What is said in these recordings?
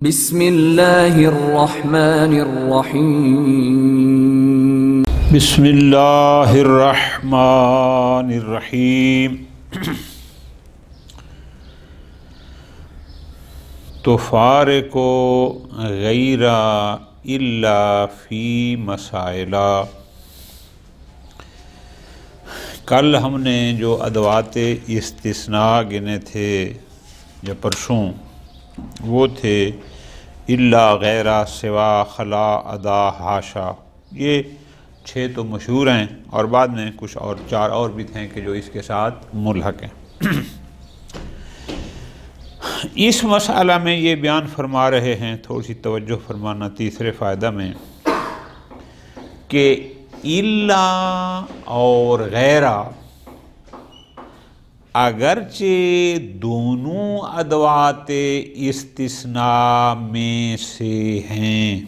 بسم اللہ الرحمن الرحیم بسم اللہ الرحمن الرحیم تفارق غیر الا فی مسائل۔ کل ہم نے جو ادوات استثناء گنے تھے یا پرسوں وہ تھے الا، غیر، سوا، خلا، ادا، حاشا۔ یہ 6 تو مشہور ہیں اور بعد میں کچھ اور 4 اور بھی تھے کہ جو اس کے ساتھ ملحق ہیں۔ اس مسئلہ میں یہ بیان فرما رہے ہیں، تھوڑی سی توجہ فرمانا تیسرے فائدہ میں، کہ الا اور غیرہ اگرچہ دونوں ادوات استثناء میں سے ہیں،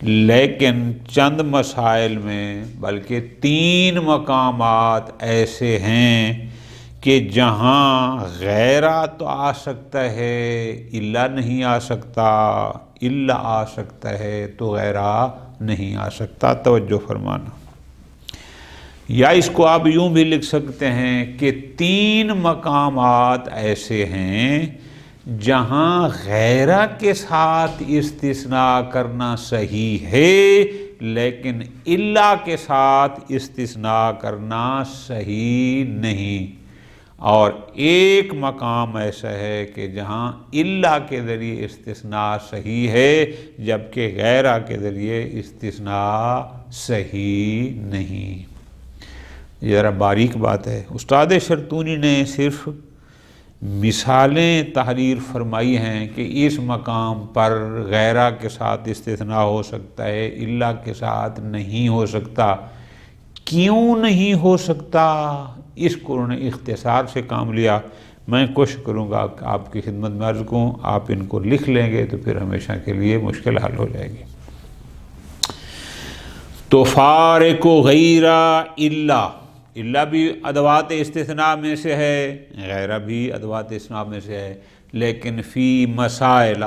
لیکن چند مسائل میں بلکہ 3 مقامات ایسے ہیں کہ جہاں غیرہ تو آ سکتا ہے، الا نہیں آ سکتا، الا آ سکتا ہے تو غیرہ نہیں آ سکتا۔ توجہ فرمانا۔ یا اس کو آپ یوں بھی لکھ سکتے ہیں کہ 3 مقامات ایسے ہیں جہاں غیرہ کے ساتھ استثناء کرنا صحیح ہے لیکن الا کے ساتھ استثناء کرنا صحیح نہیں، اور ایک مقام ایسا ہے کہ جہاں الا کے ذریعے استثناء صحیح ہے جبکہ غیرہ کے ذریعے استثناء صحیح نہیں۔ یہ ذرا باریک بات ہے۔ استاد شرطونی نے صرف مثالیں تحریر فرمائی ہیں کہ اس مقام پر غیرہ کے ساتھ استثناء ہو سکتا ہے، الا کے ساتھ نہیں ہو سکتا۔ کیوں نہیں ہو سکتا؟ اس کو انہوں نے اختصار سے کام لیا۔ میں کوشش کروں گا کہ آپ کی خدمت میں عرض کروں، آپ ان کو لکھ لیں گے تو پھر ہمیشہ کے لیے مشکل حل ہو جائے گی۔ تو فارق غیر الا، الا بھی ادوات استثناء میں سے ہے، غیرہ بھی ادوات استثناء میں سے ہے، لیکن فی مسائل،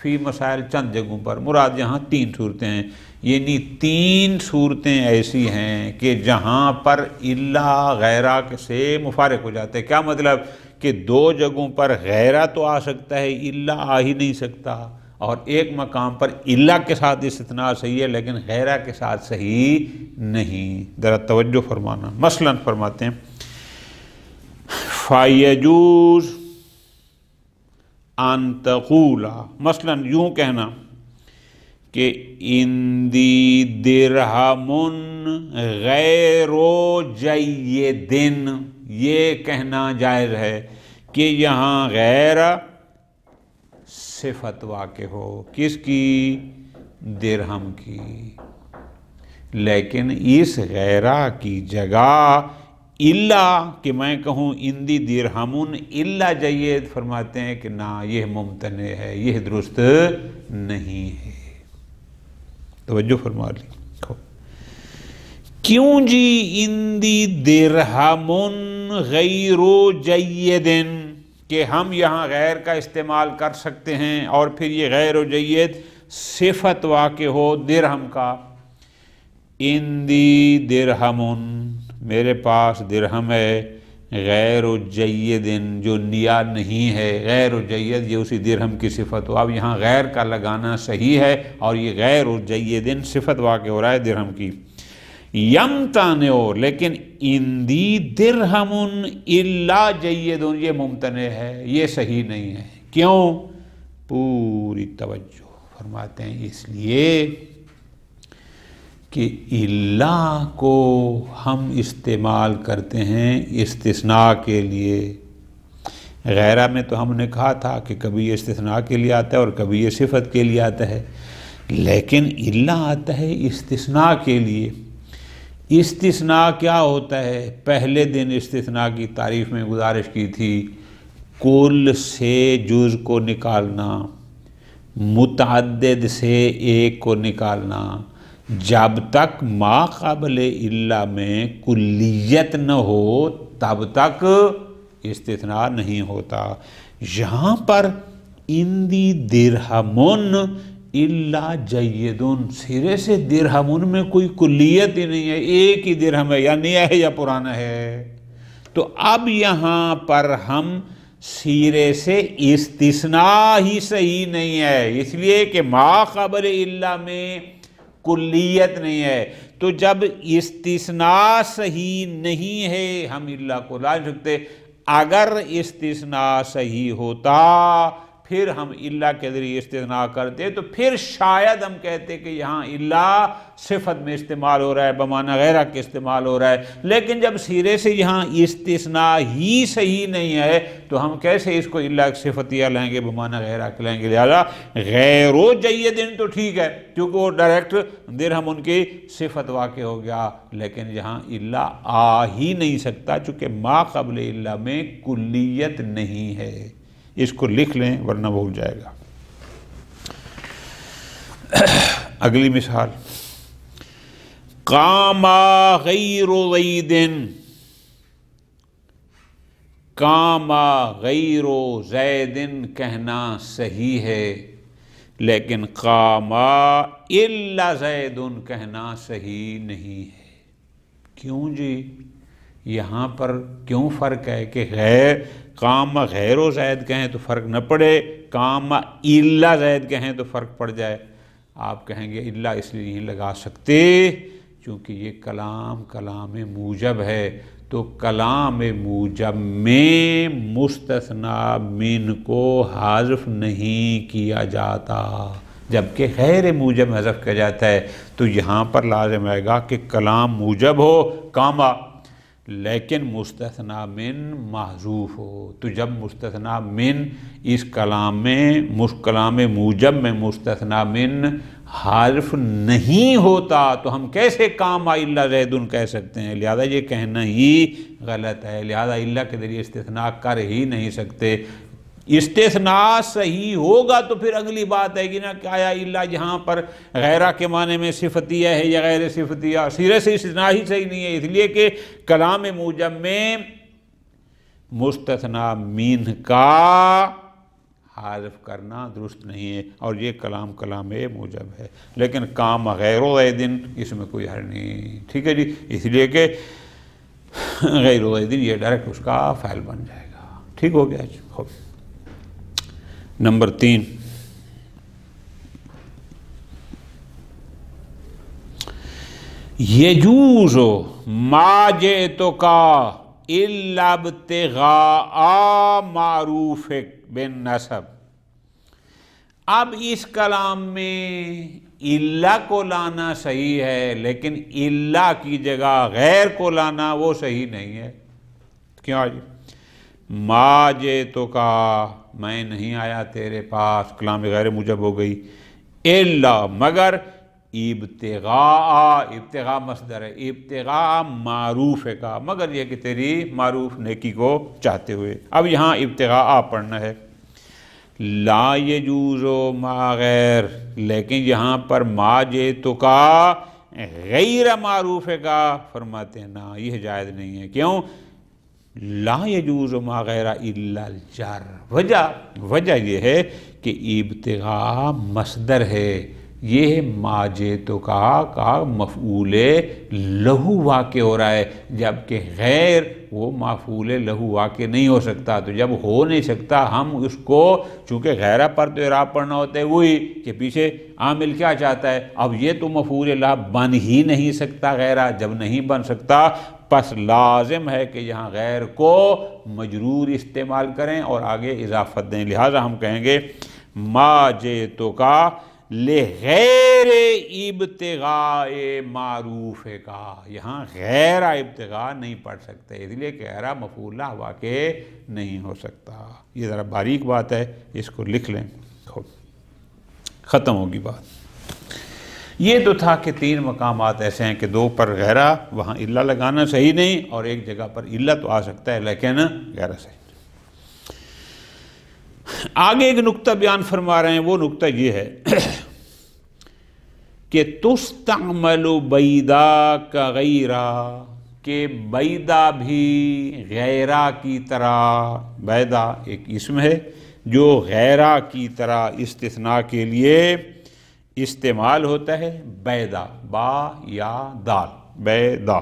فی مسائل چند جگہوں پر، مراد یہاں 3 صورتیں ہیں، یعنی 3 صورتیں ایسی ہیں کہ جہاں پر الا غیرہ سے مفارق ہو جاتے ہیں۔ کیا مطلب؟ کہ 2 جگہوں پر غیرہ تو آ سکتا ہے، الا آ ہی نہیں سکتا، اور ایک مقام پر الا کے ساتھ استثناء صحیح ہے لیکن غیرہ کے ساتھ صحیح نہیں۔ ذرا توجہ فرمانا۔ مثلا فرماتے ہیں فَيَجُوزُ أَن تَقُولَ، مثلا یوں کہنا کہ اِنْدِي دِرْہَمٌ غَيْرُ جَيِّدٍ، یہ کہنا جائز ہے کہ یہاں غیر صفت واقع ہو، کس کی؟ درہم کی، لیکن اس غیرہ کی جگہ الا کہ میں کہوں اندی درہمن الا جید، فرماتے ہیں کہ نہ، یہ ممتنع ہے، یہ درست نہیں ہے۔ توجہ فرما لی۔ کیوں جی؟ اندی درہمن غیر جید، کہ ہم یہاں غیر کا استعمال کر سکتے ہیں اور پھر یہ غیر و جید صفت واقع ہو درہم کا۔ اندی درہمن، میرے پاس درہم ہے، غیر و جید جو نیا نہیں ہے، غیر و جید یہ اسی درہم کی صفت ہو۔ اب یہاں غیر کا لگانا صحیح ہے اور یہ غیر و جید صفت واقع ہو رہا ہے درہم کی۔ یمتنع، لیکن اندی درہم الا جید، یہ ممتنع ہے، یہ صحیح نہیں ہے۔ کیوں؟ پوری توجہ فرماتے ہیں، اس لیے کہ الا کو ہم استعمال کرتے ہیں استثناء کے لیے۔ غیرہ میں تو ہم نے کہا تھا کہ کبھی یہ استثناء کے لیے آتا ہے اور کبھی یہ صفت کے لیے آتا ہے، لیکن الا آتا ہے استثناء کے لیے۔ استثناء کیا ہوتا ہے؟ پہلے دن استثناء کی تعریف میں گزارش کی تھی، کل سے جز کو نکالنا، متعدد سے ایک کو نکالنا، جب تک ما قبل الا میں کلیت نہ ہو تب تک استثناء نہیں ہوتا۔ یہاں پر اندی درہمن الا جیدن، سرے سے درہمن میں کوئی کلیت ہی نہیں ہے، ایک ہی درہم ہے، یا نیا ہے یا پرانا ہے۔ تو اب یہاں پر ہم سیرے سے استثناء ہی صحیح نہیں ہے، اس لیے کہ ما قبل الا میں کلیت نہیں ہے، تو جب استثناء صحیح نہیں ہے ہم الا کو لا سکتے۔ اگر استثناء صحیح ہوتا پھر ہم الا کے ذریعے استثناء کرتے تو پھر شاید ہم کہتے کہ یہاں الا صفت میں استعمال ہو رہا ہے، بمعنی غیرہ کے استعمال ہو رہا ہے، لیکن جب سیرے سے یہاں استثناء ہی صحیح نہیں ہے تو ہم کیسے اس کو الا صفتیہ لیں گے، بمعنی غیرہ کے لیں گے؟ لہذا غیر و جیدن تو ٹھیک ہے کیونکہ وہ ڈائریکٹ درہم ان کی صفت واقع ہو گیا، لیکن یہاں الا آ ہی نہیں سکتا چونکہ ما قبل الا میں کلیت نہیں ہے۔ اس کو لکھ لیں ورنہ بھول جائے گا۔ اگلی مثال، قام غیر زید، قام غیر زید کہنا صحیح ہے لیکن قام الا زید کہنا صحیح نہیں ہے۔ کیوں جی؟ یہاں پر کیوں فرق ہے کہ قام غیر و زید کہیں تو فرق نہ پڑے، قام الا زید کہیں تو فرق پڑ جائے؟ آپ کہیں گے الا اس لیے نہیں لگا سکتے چونکہ یہ کلام موجب ہے، تو کلام موجب میں مستثنی من کو حذف نہیں کیا جاتا، جبکہ غیر موجب حذف کیا جاتا ہے۔ تو یہاں پر لازم آئے گا کہ کلام موجب ہو قامہ لیکن مستثنی من محذوف ہو، تو جب مستثنی من اس کلام موجب میں مستثنی من حذف نہیں ہوتا تو ہم کیسے قام الا زید کہہ سکتے ہیں؟ لہذا یہ کہنا ہی غلط ہے، لہذا الا کے ذریعے استثناء کر ہی نہیں سکتے۔ استثناء صحیح ہوگا تو پھر اگلی بات ہے کہ نا کہ آیا الا یہاں پر غیرہ کے معنی میں صفتیہ ہے یا غیر صفتیہ، سیرے سے استثناء ہی صحیح نہیں ہے، اس لیے کہ کلام موجب میں مستثنی من کا حذف کرنا درست نہیں ہے، اور یہ کلام موجب ہے، لیکن قام غیر زید اس میں کوئی حرج نہیں، ٹھیک ہے جی، اس لیے کہ غیر زید یہ ڈائریکٹ اس کا فعل بن جائے گا۔ ٹھیک ہو گیا جی۔ نمبر 3، یجوز ما جئتک الا ابتغاء معروفک بالنسب۔ اب اس کلام میں الا کو لانا صحیح ہے لیکن الا کی جگہ غیر کو لانا وہ صحیح نہیں ہے۔ کیوں جی؟ ما جئتک، میں نہیں آیا تیرے پاس، کلام غیر موجب ہو گئی، الا مگر ابتغاء مصدر ہے، ابتغاء معروف کا، مگر یہ کہ تیری معروف نیکی کو چاہتے ہوئے۔ اب یہاں ابتغاء پڑھنا ہے، لا یجوز ما غیر، لیکن یہاں پر ما جئتک غیر معروف کا فرماتے ہیں نا، یہ جائز نہیں ہے۔ کیوں؟ لا یجوز ما غیر الا الجر، وجہ یہ ہے کہ ابتغاء مصدر ہے، یہ ما جئتک کا مفعول لہو واقع ہو رہا ہے، جبکہ غیر وہ مفعول لہو واقع نہیں ہو سکتا، تو جب ہو نہیں سکتا ہم اس کو چونکہ غیرہ پر تو اعراب پڑھنا ہوتا ہے وہی کہ پیچھے عامل کیا چاہتا ہے، اب یہ تو مفعول لہ بن ہی نہیں سکتا غیرہ، جب نہیں بن سکتا پس لازم ہے کہ یہاں غیر کو مجرور استعمال کریں اور آگے اضافت دیں، لہٰذا ہم کہیں گے ما جئتک لغیر ابتغاء معروف کا، یہاں غیر ابتغاء نہیں پڑھ سکتے، اس لیے کہ غیر مفعول لہ واقع نہیں ہو سکتا۔ یہ ذرا باریک بات ہے، اس کو لکھ لیں، ختم ہوگی بات۔ یہ تو تھا کہ 3 مقامات ایسے ہیں کہ 2 پر غیرہ وہاں الا لگانا صحیح نہیں، اور ایک جگہ پر الا تو آ سکتا ہے لیکن غیرہ صحیح نہیں۔ آگے ایک نقطہ بیان فرما رہے ہیں، وہ نقطہ یہ ہے کہ تستعمل بیدا کا غیرہ، کہ بیدا بھی غیرہ کی طرح، بیدا ایک اسم ہے، جو غیرہ کی طرح استثناء کے لیے استعمال ہوتا ہے، بیدا، با یا دال، بیدا،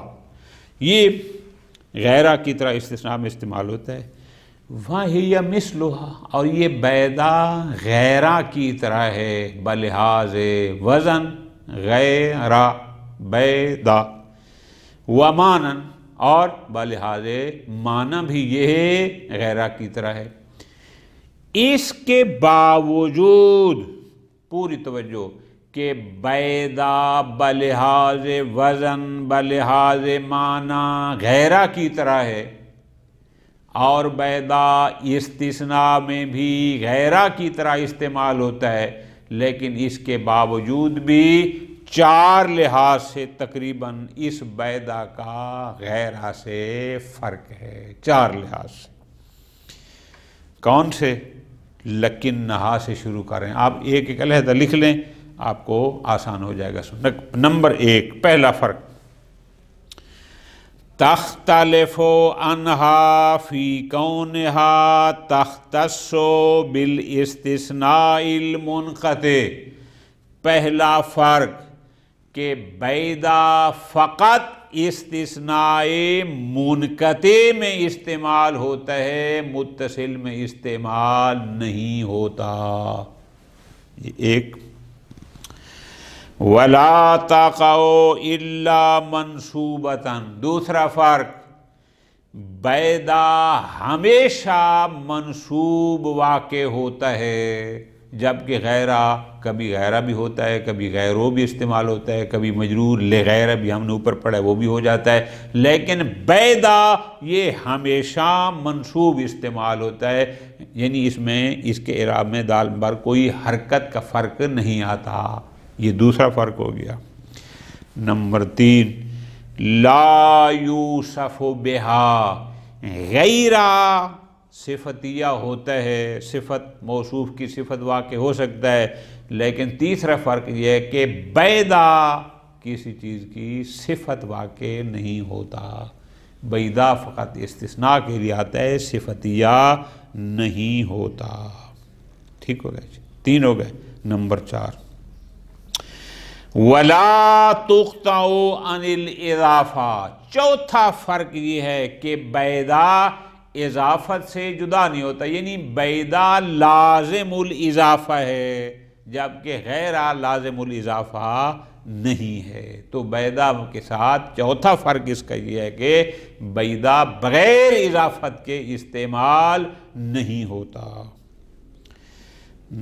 یہ غیرہ کی طرح استثناء میں استعمال ہوتا ہے۔ وَهِيَ مِثْلُهَا، اور یہ بیدا غیرہ کی طرح ہے، بلحاظ وزن غیرہ، بیدا، ومانن، اور بلحاظ معنی بھی یہ غیرہ کی طرح ہے۔ اس کے باوجود پوری توجہ کہ بیدا بلحاظ وزن بلحاظ معنی غیرہ کی طرح ہے، اور بیدا استثناء میں بھی غیرہ کی طرح استعمال ہوتا ہے، لیکن اس کے باوجود بھی 4 لحاظ سے تقریباً اس بیدا کا غیرہ سے فرق ہے، 4 لحاظ سے۔ کون سے؟ لکن نہا سے شروع کریں، آپ ایک ایک علیحدہ لکھ لیں، آپ کو آسان ہو جائے گا۔ نمبر 1، پہلا فرق، تختلف عنہا فی کونہا تختص بالاستثناء المنقطع۔ پہلا فرق کہ بیدا فقط استثناء منقطع میں استعمال ہوتا ہے، متصل میں استعمال نہیں ہوتا، یہ ایک۔ وَلَا تَقَعُ إِلَّا مَنْصُوبَةً، دوسرا فرق، بیدا ہمیشہ منصوب واقع ہوتا ہے، جبکہ غیرہ کبھی غیرہ بھی ہوتا ہے، کبھی غیرو بھی استعمال ہوتا ہے، کبھی مجرور لغیرہ بھی ہم نے اوپر پڑھا ہے وہ بھی ہو جاتا ہے، لیکن بیدا یہ ہمیشہ منصوب استعمال ہوتا ہے، یعنی اس میں اس کے اعراب میں دال بر کوئی حرکت کا فرق نہیں آتا، یہ دوسرا فرق ہو گیا۔ نمبر 3، لا یوصف بہا، غیرہ صفتیہ ہوتا ہے، صفت موصوف کی صفت واقع ہو سکتا ہے، لیکن تیسرا فرق یہ ہے کہ بیدا کسی چیز کی صفت واقع نہیں ہوتا، بیدا فقط استثناء کے لیے آتا ہے، صفتیہ نہیں ہوتا۔ ٹھیک ہو گئے، 3 ہو گئے۔ نمبر 4، وَلَا تُقْطَعُ عَنِ الْإِضَافَةِ، چوتھا فرق یہ ہے کہ بیدا اضافت سے جدا نہیں ہوتا، یعنی بیدا لازم الاضافہ ہے، جبکہ غیرہ لازم الاضافہ نہیں ہے۔ تو بیدا کے ساتھ چوتھا فرق اس کا یہ ہے کہ بیدا بغیر اضافت کے استعمال نہیں ہوتا۔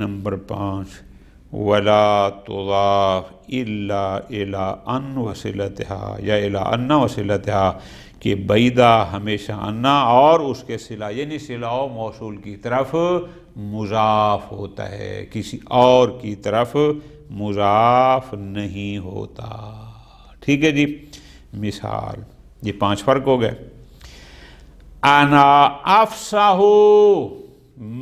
نمبر 5، وَلَا تُضَافُ إِلَّا إِلَىٰ أَنْ وَصِلَتِهَا، یا إِلَىٰ أَنَّ وَصِلَتِهَا، کہ بیدا ہمیشہ انا اور اس کے صلہ، یعنی صلہ و موصول کی طرف مضاف ہوتا ہے، کسی اور کی طرف مضاف نہیں ہوتا۔ ٹھیک ہے جی۔ مثال، یہ 5 فرق ہو گئے۔ انا افصح،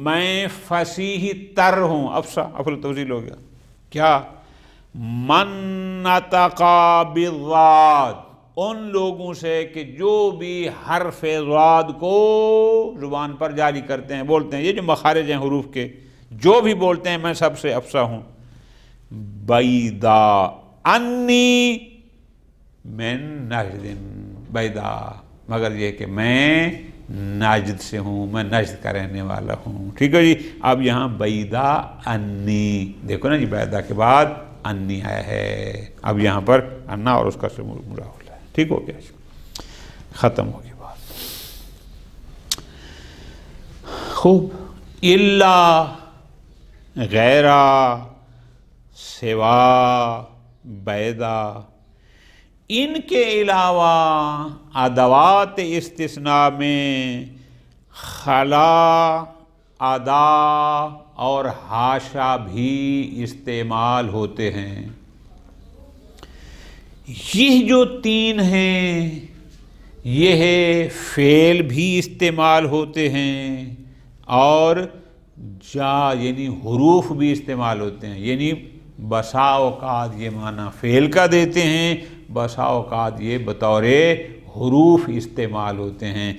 میں فصیح تر ہوں، افصح افعل تفضیل ہو گیا۔ کیا؟ من نطق بالضاد، ان لوگوں سے کہ جو بھی حرف ضاد کو زبان پر جاری کرتے ہیں، بولتے ہیں، یہ جو مخارج ہیں حروف کے، جو بھی بولتے ہیں میں سب سے افصح ہوں۔ بیدا انی من نجد، بیدا مگر یہ کہ میں نجد سے ہوں، میں نجد کا رہنے والا ہوں۔ ٹھیک ہے جی۔ اب یہاں بیدا انی، دیکھو نا جی، بیدا کے بعد انی آیا ہے، اب یہاں پر انا اور اس کا سے مراد۔ ٹھیک ہو گیا، ختم ہو گئی بات۔ خوب، الا، غیرہ، سوا، بیدا، ان کے علاوہ ادوات استثناء میں خلا، ادا اور حاشا بھی استعمال ہوتے ہیں۔ یہ جو 3 ہیں، یہ فعل بھی استعمال ہوتے ہیں اور جا یعنی حروف بھی استعمال ہوتے ہیں، یعنی بسا اوقات یہ معنی فعل کا دیتے ہیں، بسا اوقات یہ بطور حروف استعمال ہوتے ہیں۔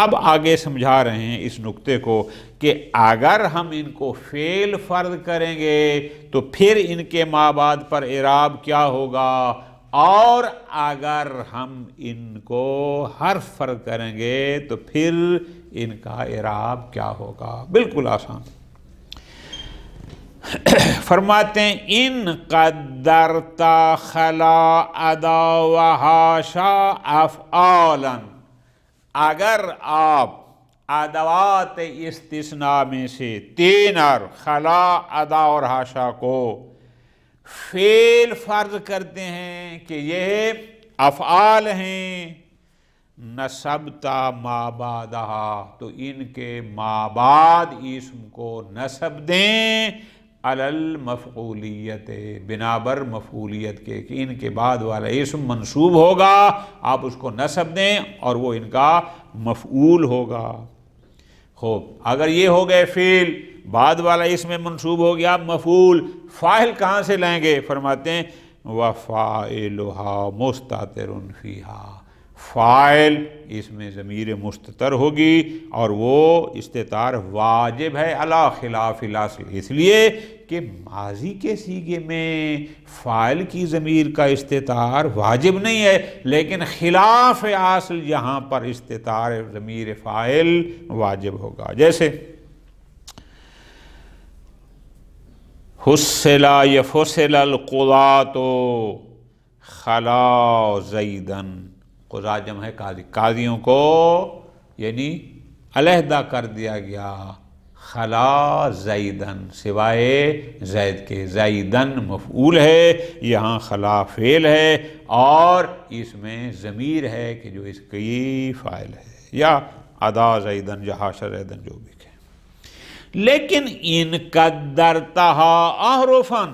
اب آگے سمجھا رہے ہیں اس نقطے کو کہ اگر ہم ان کو فعل فرض کریں گے تو پھر ان کے ما بعد پر اعراب کیا ہوگا، اور اگر ہم ان کو حرف فرض کریں گے تو پھر ان کا اعراب کیا ہوگا۔ بالکل آسان۔ فرماتے ہیں ان قدرت خلا ادا و حاشا افعالا، اگر آپ ادوات استثناء میں سے تین خلا، ادا اور حاشا کو فعل فرض کرتے ہیں کہ یہ افعال ہیں، نصبتا ما بعدہا، تو ان کے ما بعد اسم کو نصب دیں، علی المفعولیت، بنابر مفعولیت کے، کہ ان کے بعد والا اسم منصوب ہوگا، آپ اس کو نصب دیں اور وہ ان کا مفعول ہوگا۔ خوب، اگر یہ ہو گئے فعل، بعد والا اسم منصوب ہو گیا مفعول، فاعل کہاں سے لائیں گے؟ فرماتے ہیں وَفَاعِلُهَا مُسْتَتِرٌ فِيهَا، فاعل اس میں ضمیر مستتر ہوگی اور وہ استتار واجب ہے علی خلاف الاصل، اس لیے کہ ماضی کے صیغے میں فاعل کی ضمیر کا استتار واجب نہیں ہے، لیکن خلاف اصل یہاں پر استتار ضمیر فاعل واجب ہوگا۔ جیسے حُسِّلَ یفصل القضاۃ خلا زیدن، قضاء جمع ہے قاضی، قاضیوں کو یعنی علیحدہ کر دیا گیا، خلا زیدن سوائے زید کے، زیدن مفعول ہے، یہاں خلا فعل ہے اور اس میں ضمیر ہے کہ جو اس کی فاعل ہے، یا ادا زیدن یا حاشا زیدن جو بھی کہیں۔ لیکن ان قدرتہا احرفاً،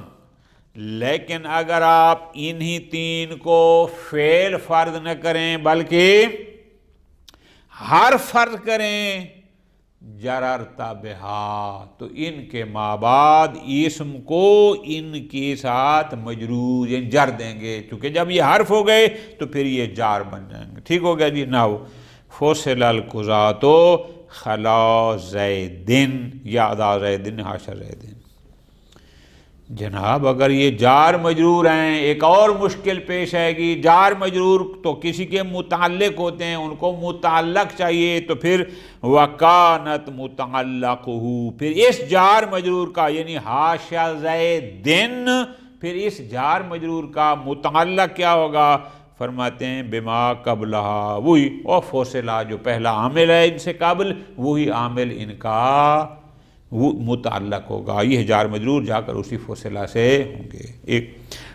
لیکن اگر آپ انہی تین کو فعل فرض نہ کریں بلکہ حرف فرض کریں، جررت بہا، تو ان کے ما بعد اسم کو ان کے ساتھ مجرور یعنی جر دیں گے، چونکہ جب یہ حرف ہو گئے تو پھر یہ جار بن جائیں گے۔ ٹھیک ہو گیا جی؟ نحو فصل القضاۃ خلا زیدن، یا ادا زیدن حاشا زیدن۔ جناب اگر یہ جار مجرور ہیں، ایک اور مشکل پیش آئے گی، جار مجرور تو کسی کے متعلق ہوتے ہیں، ان کو متعلق چاہیے، تو پھر وَكَانَتْ مُتَعَلَّقُهُ، پھر اس جار مجرور کا یعنی حاشا زیدن، پھر اس جار مجرور کا متعلق کیا ہوگا؟ فرماتے ہیں بما قبلہا، وہی اور فوصلہ جو پہلا عامل ہے ان سے قبل، وہی عامل ان کا وہ متعلق ہوگا، یہ جار مجرور جا کر اسی فصلہ سے ہوں گے۔ ایک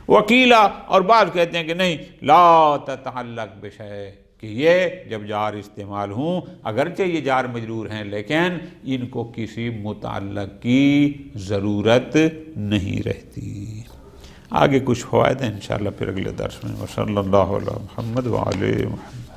وکیلا، اور بعض کہتے ہیں کہ نہیں لا تتعلق بشیء، کہ یہ جب جار استعمال ہوں اگرچہ یہ جار مجرور ہیں لیکن ان کو کسی متعلق کی ضرورت نہیں رہتی۔ آگے کچھ فوائد ہیں انشاءاللہ پھر اگلے درس میں۔ وصلی اللہ علی محمد وعلی محمد۔